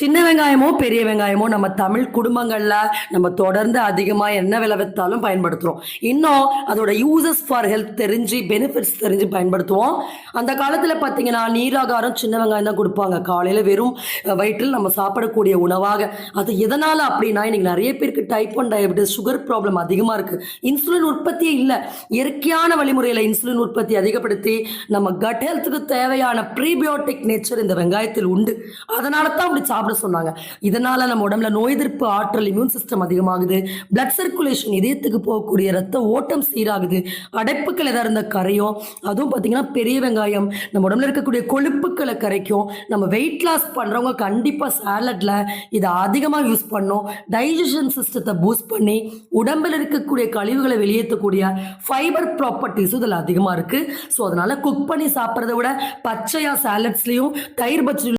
சின்ன வெங்காயமோ பெரிய வெங்காயமோ நம்ம தமிழ் குடும்பங்கள்ல நம்ம தொடர்ந்து அதிகமா என்ன விலை வித்தாலும் பயன்படுத்துறோம். இன்னும் அதோட யூசஸ் ஃபார் ஹெல்த் தெரிஞ்சு பெனிஃபிட்ஸ் தெரிஞ்சு பயன்படுத்துவோம். அந்த காலத்துல பார்த்தீங்கன்னா, நீராகாரம் சின்ன வெங்காயம் தான் குடுப்பாங்க. காலையில வெறும் வயிற்றில் நம்ம சாப்பிடக்கூடிய உணவாக. அது எதனால அப்படின்னா, இன்னைக்கு நெறைய பேருக்கு டைப் 1 டயபெட்டிஸ், சுகர் ப்ராப்ளம் அதிகமா இருக்கு. இன்சுலின் உற்பத்தியே இல்ல. இயற்கையான வழிமுறையில இன்சுலின் உற்பத்தி அதிகப்படுத்தி, நம்ம கட் ஹெல்த்துக்கு தேவையான ப்ரீபயோட்டிக் நேச்சர் இந்த வெங்காயத்தில் உண்டு. அதனால தான் அப்படி சாப்பிட சொன்னாங்க. இதனால நம்ம உடம்புல நோய் எதிர்ப்பு ஆற்றல், இம்யூன் சிஸ்டம் அதிகமாகுது. பிளட் சர்க்குலேஷன், இதயத்துக்கு போகக்கூடிய ரத்த ஓட்டம் சீராகுது. அடைப்புகள் எதா இருந்தா கரையும். அதுவும் பார்த்தீங்கன்னா, பெரிய வெங்காயம் நம்ம உடம்புல இருக்கக்கூடிய கொழுப்புக்களை கரைக்கும். நம்ம வெயிட் லாஸ் பண்றவங்க கண்டிப்பா சாலட்ல இதை அதிகமா யூஸ் பண்ணும். டைஜஷன் சிஸ்டத்தை பூஸ்ட் பண்ணி உடம்புல இருக்கக்கூடிய கழிவுகளை வெளியேற்றக்கூடிய ஃபைபர் ப்ராப்பர்ட்டிஸ் இதில் அதிகமா இருக்கு. ஸோ அதனால குக் பண்ணி சாப்பிட்றத விட பச்சையா சாலட்ஸ்லயும் தயிர் பச்சடி